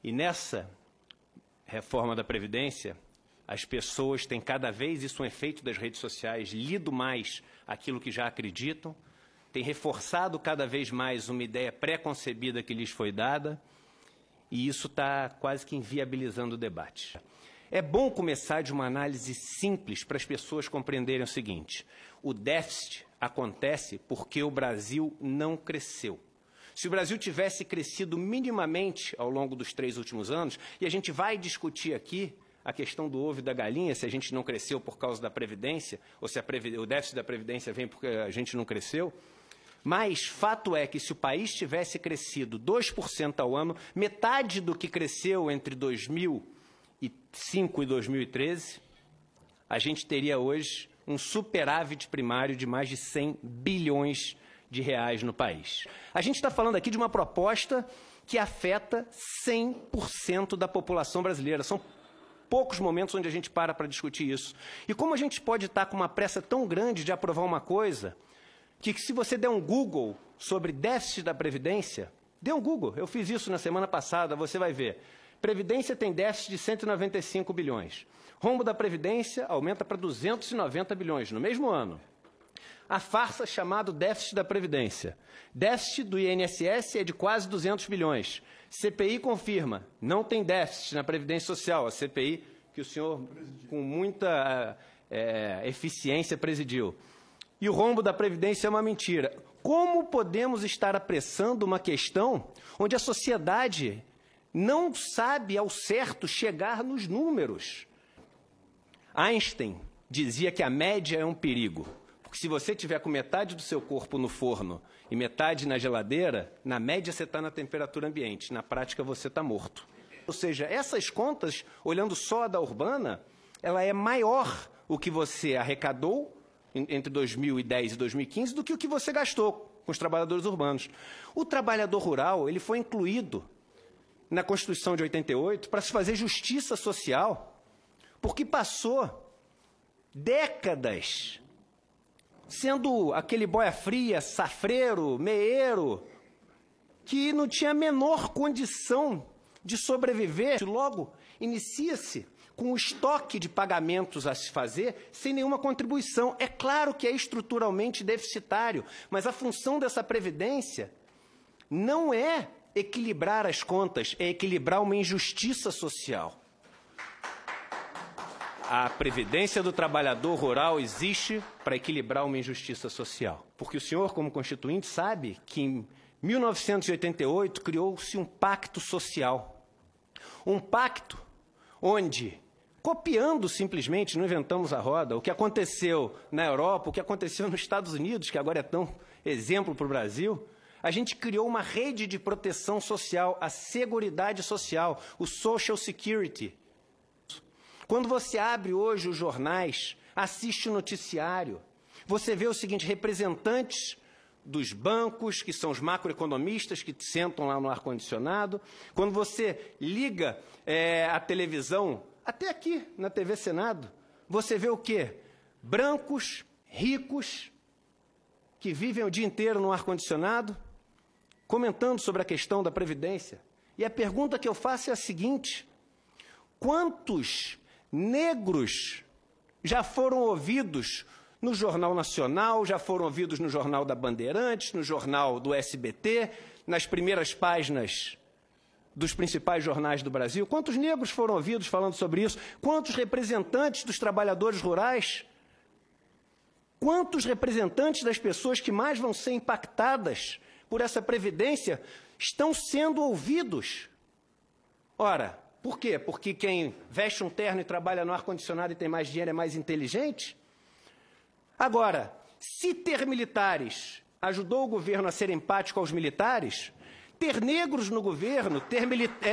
E nessa reforma da Previdência, as pessoas têm cada vez, isso é um efeito das redes sociais, lido mais aquilo que já acreditam, têm reforçado cada vez mais uma ideia pré-concebida que lhes foi dada, e isso está quase que inviabilizando o debate. É bom começar de uma análise simples para as pessoas compreenderem o seguinte: o déficit acontece porque o Brasil não cresceu. Se o Brasil tivesse crescido minimamente ao longo dos 3 últimos anos, e a gente vai discutir aqui a questão do ovo e da galinha, se a gente não cresceu por causa da Previdência, ou se o déficit da Previdência vem porque a gente não cresceu, mas fato é que se o país tivesse crescido 2% ao ano, metade do que cresceu entre 2005 e 2013, a gente teria hoje um superávit primário de mais de 100 bilhões de reais no país. A gente está falando aqui de uma proposta que afeta 100% da população brasileira. São poucos momentos onde a gente para discutir isso. E como a gente pode estar com uma pressa tão grande de aprovar uma coisa que se você der um Google sobre déficit da Previdência, dê um Google, eu fiz isso na semana passada, você vai ver. Previdência tem déficit de 195 bilhões. Rombo da Previdência aumenta para 290 bilhões no mesmo ano. A farsa chamada déficit da Previdência. Déficit do INSS é de quase 200 bilhões. CPI confirma, não tem déficit na Previdência Social. A CPI que o senhor, com muita eficiência, presidiu. E o rombo da Previdência é uma mentira. Como podemos estar apressando uma questão onde a sociedade não sabe ao certo chegar nos números? Einstein dizia que a média é um perigo. Porque se você tiver com metade do seu corpo no forno e metade na geladeira, na média você está na temperatura ambiente, na prática você está morto. Ou seja, essas contas, olhando só a da urbana, ela é maior o que você arrecadou entre 2010 e 2015 do que o que você gastou com os trabalhadores urbanos. O trabalhador rural ele foi incluído na Constituição de 88 para se fazer justiça social, porque passou décadas sendo aquele boia fria, safreiro, meeiro, que não tinha a menor condição de sobreviver. Logo, inicia-se com o estoque de pagamentos a se fazer sem nenhuma contribuição. É claro que é estruturalmente deficitário, mas a função dessa Previdência não é equilibrar as contas, é equilibrar uma injustiça social. A Previdência do Trabalhador Rural existe para equilibrar uma injustiça social. Porque o senhor, como constituinte, sabe que em 1988 criou-se um pacto social. Um pacto onde, copiando simplesmente, não inventamos a roda, o que aconteceu na Europa, o que aconteceu nos Estados Unidos, que agora é tão exemplo para o Brasil, a gente criou uma rede de proteção social, a Seguridade Social, o Social Security. Quando você abre hoje os jornais, assiste o noticiário, você vê o seguinte: representantes dos bancos, que são os macroeconomistas que sentam lá no ar-condicionado. Quando você liga a televisão, até aqui na TV Senado, você vê o quê? Brancos, ricos, que vivem o dia inteiro no ar-condicionado, comentando sobre a questão da Previdência. E a pergunta que eu faço é a seguinte: quantos negros já foram ouvidos no Jornal Nacional, já foram ouvidos no Jornal da Bandeirantes, no Jornal do SBT, nas primeiras páginas dos principais jornais do Brasil? Quantos negros foram ouvidos falando sobre isso? Quantos representantes dos trabalhadores rurais? Quantos representantes das pessoas que mais vão ser impactadas por essa Previdência estão sendo ouvidos? Ora, por quê? Porque quem veste um terno e trabalha no ar-condicionado e tem mais dinheiro é mais inteligente? Agora, se ter militares ajudou o governo a ser empático aos militares, ter negros no governo, ter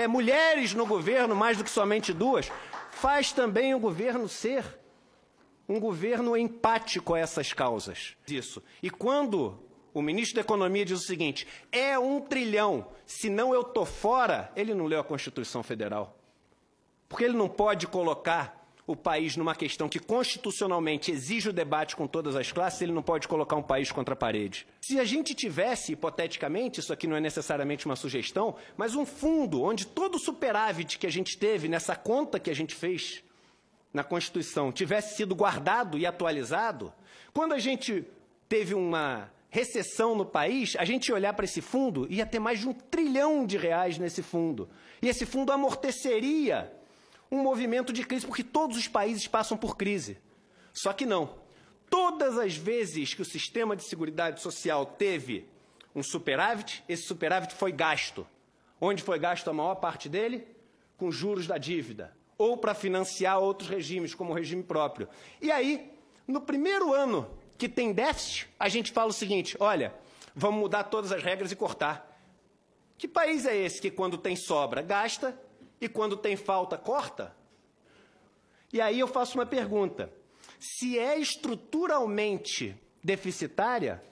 mulheres no governo, mais do que somente 2, faz também o governo ser um governo empático a essas causas. Isso. E quando o ministro da Economia diz o seguinte: é 1 trilhão, senão eu estou fora, ele não leu a Constituição Federal. Porque ele não pode colocar o país numa questão que constitucionalmente exige o debate com todas as classes, ele não pode colocar um país contra a parede. Se a gente tivesse, hipoteticamente, isso aqui não é necessariamente uma sugestão, mas um fundo onde todo o superávit que a gente teve nessa conta que a gente fez na Constituição tivesse sido guardado e atualizado, quando a gente teve uma recessão no país, a gente ia olhar para esse fundo e ia ter mais de R$1 trilhão nesse fundo. E esse fundo amorteceria um movimento de crise, porque todos os países passam por crise. Só que não. Todas as vezes que o sistema de seguridade social teve um superávit, esse superávit foi gasto. Onde foi gasto a maior parte dele? Com juros da dívida. Ou para financiar outros regimes, como o regime próprio. E aí, no primeiro ano que tem déficit, a gente fala o seguinte, olha, vamos mudar todas as regras e cortar. Que país é esse que quando tem sobra, gasta, e quando tem falta, corta? E aí eu faço uma pergunta. Se é estruturalmente deficitária,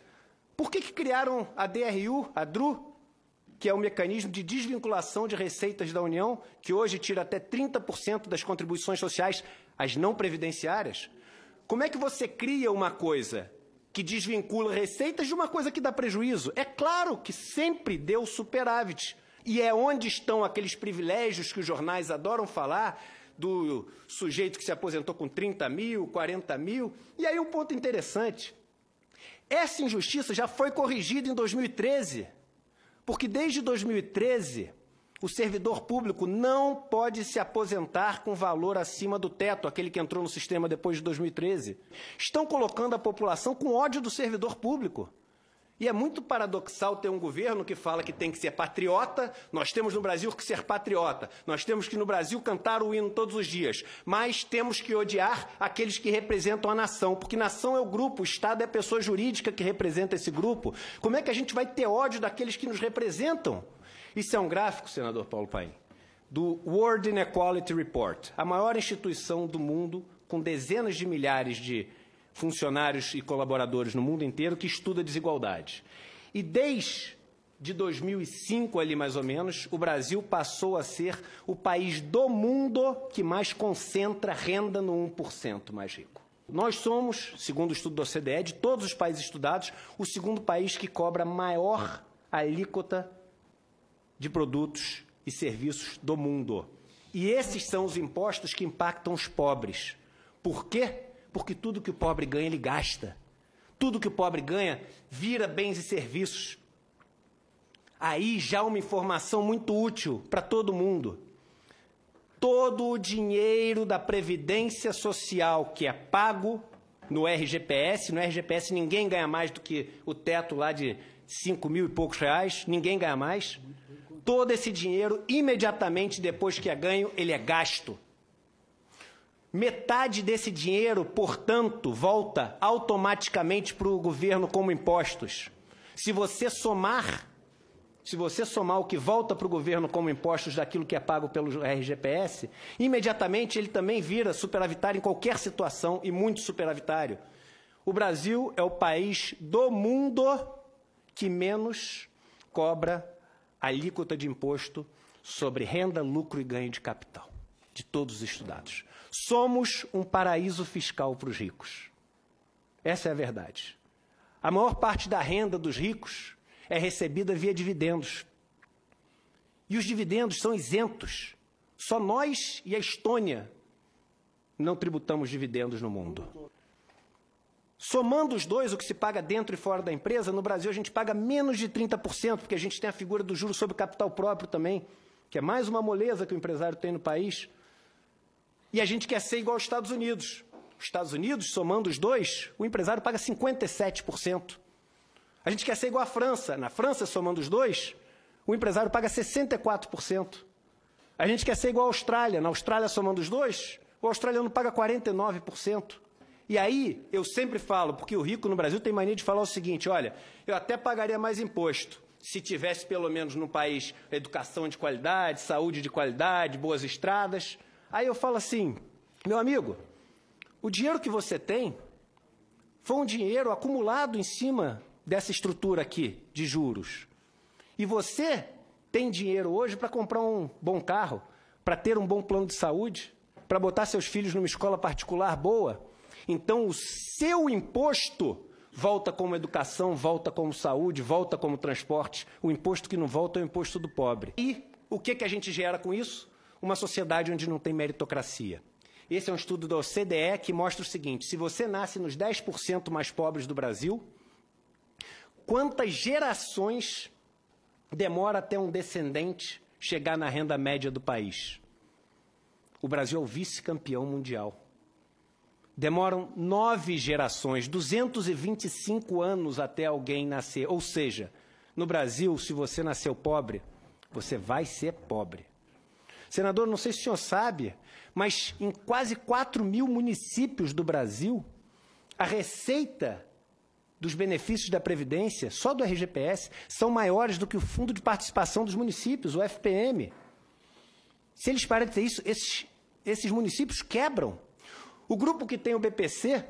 por que criaram a DRU, a DRU, que é o mecanismo de desvinculação de receitas da União, que hoje tira até 30% das contribuições sociais, as não previdenciárias? Como é que você cria uma coisa que desvincula receitas de uma coisa que dá prejuízo? É claro que sempre deu superávit. E é onde estão aqueles privilégios que os jornais adoram falar, do sujeito que se aposentou com 30 mil, 40 mil. E aí um ponto interessante. Essa injustiça já foi corrigida em 2013, porque desde 2013 o servidor público não pode se aposentar com valor acima do teto, aquele que entrou no sistema depois de 2013. Estão colocando a população com ódio do servidor público. E é muito paradoxal ter um governo que fala que tem que ser patriota, nós temos no Brasil que ser patriota, nós temos que no Brasil cantar o hino todos os dias, mas temos que odiar aqueles que representam a nação, porque nação é o grupo, o Estado é a pessoa jurídica que representa esse grupo. Como é que a gente vai ter ódio daqueles que nos representam? Isso é um gráfico, senador Paulo Paim, do World Inequality Report, a maior instituição do mundo, com dezenas de milhares de funcionários e colaboradores no mundo inteiro que estuda desigualdade. E desde 2005, ali mais ou menos, o Brasil passou a ser o país do mundo que mais concentra renda no 1% mais rico. Nós somos, segundo o estudo da OCDE, de todos os países estudados, o segundo país que cobra maior alíquota de produtos e serviços do mundo. E esses são os impostos que impactam os pobres. Por quê? Porque tudo que o pobre ganha, ele gasta. Tudo que o pobre ganha, vira bens e serviços. Aí já uma informação muito útil para todo mundo. Todo o dinheiro da Previdência Social que é pago no RGPS ninguém ganha mais do que o teto lá de 5 mil e poucos reais, ninguém ganha mais. Todo esse dinheiro, imediatamente depois que é ganho, ele é gasto. Metade desse dinheiro, portanto, volta automaticamente para o governo como impostos. Se você somar o que volta para o governo como impostos daquilo que é pago pelo RGPS, imediatamente ele também vira superavitário em qualquer situação e muito superavitário. O Brasil é o país do mundo que menos cobra alíquota de imposto sobre renda, lucro e ganho de capital, de todos os estudados. Somos um paraíso fiscal para os ricos. Essa é a verdade. A maior parte da renda dos ricos é recebida via dividendos. E os dividendos são isentos. Só nós e a Estônia não tributamos dividendos no mundo. Somando os dois, o que se paga dentro e fora da empresa, no Brasil a gente paga menos de 30%, porque a gente tem a figura do juro sobre capital próprio também, que é mais uma moleza que o empresário tem no país. E a gente quer ser igual aos Estados Unidos. Os Estados Unidos, somando os dois, o empresário paga 57%. A gente quer ser igual à França. Na França, somando os dois, o empresário paga 64%. A gente quer ser igual à Austrália. Na Austrália, somando os dois, o australiano paga 49%. E aí, eu sempre falo, porque o rico no Brasil tem mania de falar o seguinte, olha, eu até pagaria mais imposto se tivesse, pelo menos no país, educação de qualidade, saúde de qualidade, boas estradas. Aí eu falo assim, meu amigo, o dinheiro que você tem foi um dinheiro acumulado em cima dessa estrutura aqui de juros. E você tem dinheiro hoje para comprar um bom carro, para ter um bom plano de saúde, para botar seus filhos numa escola particular boa. Então, o seu imposto volta como educação, volta como saúde, volta como transporte. O imposto que não volta é o imposto do pobre. E o que a gente gera com isso? Uma sociedade onde não tem meritocracia. Esse é um estudo da OCDE que mostra o seguinte: se você nasce nos 10% mais pobres do Brasil, quantas gerações demora até um descendente chegar na renda média do país? O Brasil é o vice-campeão mundial. Demoram 9 gerações, 225 anos até alguém nascer. Ou seja, no Brasil, se você nasceu pobre, você vai ser pobre. Senador, não sei se o senhor sabe, mas em quase 4.000 municípios do Brasil, a receita dos benefícios da Previdência, só do RGPS, são maiores do que o Fundo de Participação dos Municípios, o FPM. Se eles pararem de ter isso, esses municípios quebram. O grupo que tem o BPC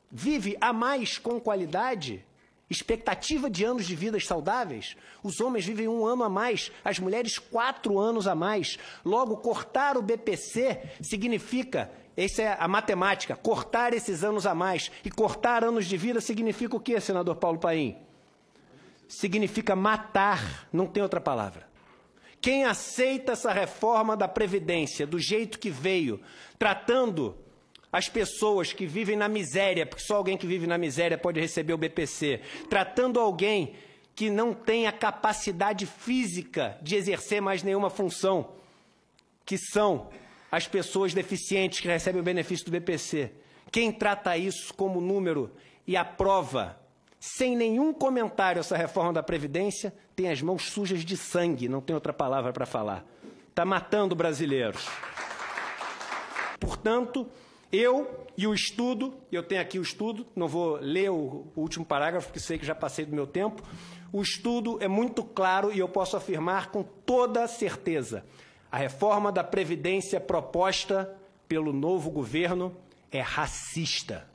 vive a mais com qualidade, expectativa de anos de vida saudáveis. Os homens vivem 1 ano a mais, as mulheres 4 anos a mais. Logo, cortar o BPC significa, essa é a matemática, cortar esses anos a mais. E cortar anos de vida significa o quê, senador Paulo Paim? Significa matar, não tem outra palavra. Quem aceita essa reforma da Previdência do jeito que veio, tratando as pessoas que vivem na miséria, porque só alguém que vive na miséria pode receber o BPC, tratando alguém que não tem a capacidade física de exercer mais nenhuma função, que são as pessoas deficientes que recebem o benefício do BPC. Quem trata isso como número e aprova, sem nenhum comentário, essa reforma da Previdência, tem as mãos sujas de sangue, não tem outra palavra para falar. Está matando brasileiros. Portanto, eu e o estudo, eu tenho aqui o estudo, não vou ler o último parágrafo, porque sei que já passei do meu tempo. O estudo é muito claro e eu posso afirmar com toda certeza: a reforma da Previdência proposta pelo novo governo é racista.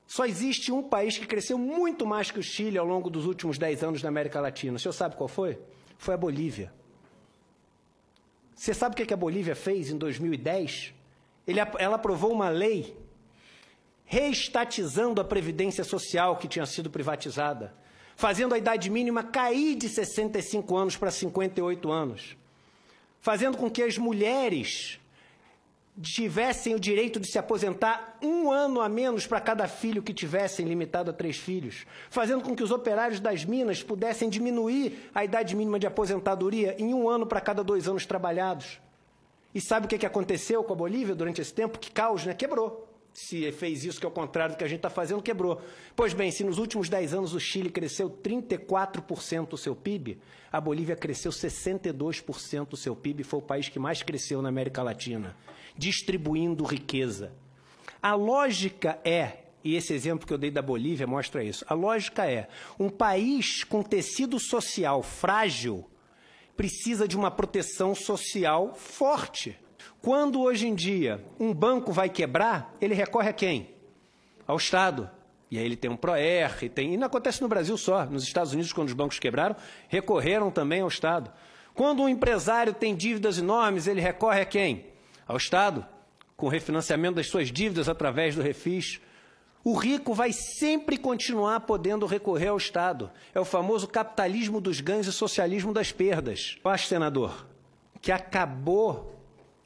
Só existe um país que cresceu muito mais que o Chile ao longo dos últimos 10 anos na América Latina. O senhor sabe qual foi? Foi a Bolívia. Você sabe o que a Bolívia fez em 2010? Ela aprovou uma lei reestatizando a Previdência Social que tinha sido privatizada, fazendo a idade mínima cair de 65 anos para 58 anos, fazendo com que as mulheres tivessem o direito de se aposentar 1 ano a menos para cada filho que tivessem, limitado a 3 filhos, fazendo com que os operários das minas pudessem diminuir a idade mínima de aposentadoria em 1 ano para cada 2 anos trabalhados. E sabe o que aconteceu com a Bolívia durante esse tempo? Que caos, né? Quebrou. Se fez isso, que é o contrário do que a gente está fazendo, quebrou. Pois bem, se nos últimos 10 anos o Chile cresceu 34% o seu PIB, a Bolívia cresceu 62% o seu PIB, foi o país que mais cresceu na América Latina, distribuindo riqueza. A lógica é, e esse exemplo que eu dei da Bolívia mostra isso, a lógica é, um país com tecido social frágil precisa de uma proteção social forte. Quando, hoje em dia, um banco vai quebrar, ele recorre a quem? Ao Estado. E aí ele tem um PROER, e não acontece no Brasil só. Nos Estados Unidos, quando os bancos quebraram, recorreram também ao Estado. Quando um empresário tem dívidas enormes, ele recorre a quem? Ao Estado, com o refinanciamento das suas dívidas através do refis. O rico vai sempre continuar podendo recorrer ao Estado. É o famoso capitalismo dos ganhos e socialismo das perdas. Eu acho, senador, que acabou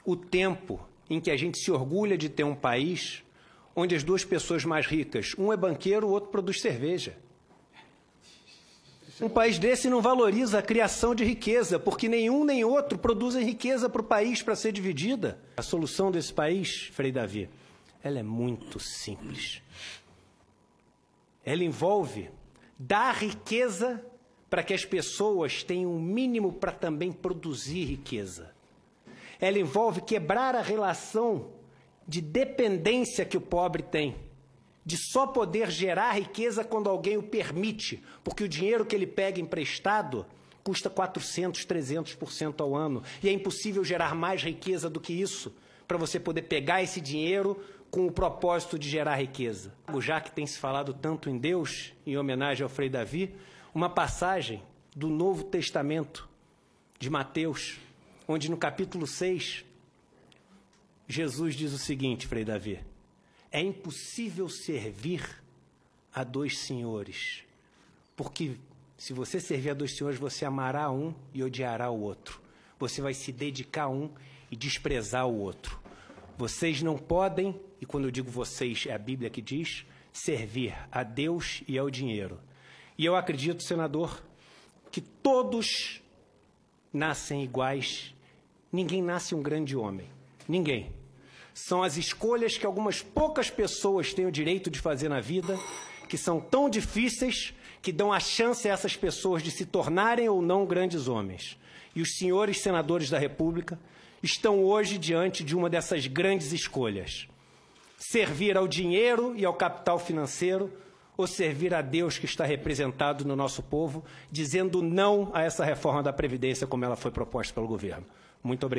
o tempo em que a gente se orgulha de ter um país onde as 2 pessoas mais ricas, um é banqueiro, o outro produz cerveja. Um país desse não valoriza a criação de riqueza, porque nenhum nem outro produzem riqueza para o país para ser dividida. A solução desse país, Frei Davi, ela é muito simples. Ela envolve dar riqueza para que as pessoas tenham o mínimo para também produzir riqueza. Ela envolve quebrar a relação de dependência que o pobre tem, de só poder gerar riqueza quando alguém o permite, porque o dinheiro que ele pega emprestado custa 400%, 300% ao ano, e é impossível gerar mais riqueza do que isso, para você poder pegar esse dinheiro com o propósito de gerar riqueza. Já que tem se falado tanto em Deus, em homenagem ao Frei Davi, uma passagem do Novo Testamento de Mateus, onde no capítulo 6, Jesus diz o seguinte, Frei Davi: é impossível servir a dois senhores, porque se você servir a dois senhores, você amará um e odiará o outro. Você vai se dedicar a um e desprezar o outro. Vocês não podem, e quando eu digo vocês, é a Bíblia que diz, servir a Deus e ao dinheiro. E eu acredito, senador, que todos nascem iguais. Ninguém nasce um grande homem. Ninguém. São as escolhas que algumas poucas pessoas têm o direito de fazer na vida, que são tão difíceis, que dão a chance a essas pessoas de se tornarem ou não grandes homens. E os senhores senadores da República estão hoje diante de uma dessas grandes escolhas: servir ao dinheiro e ao capital financeiro, ou servir a Deus que está representado no nosso povo, dizendo não a essa reforma da Previdência como ela foi proposta pelo governo. Muito obrigado.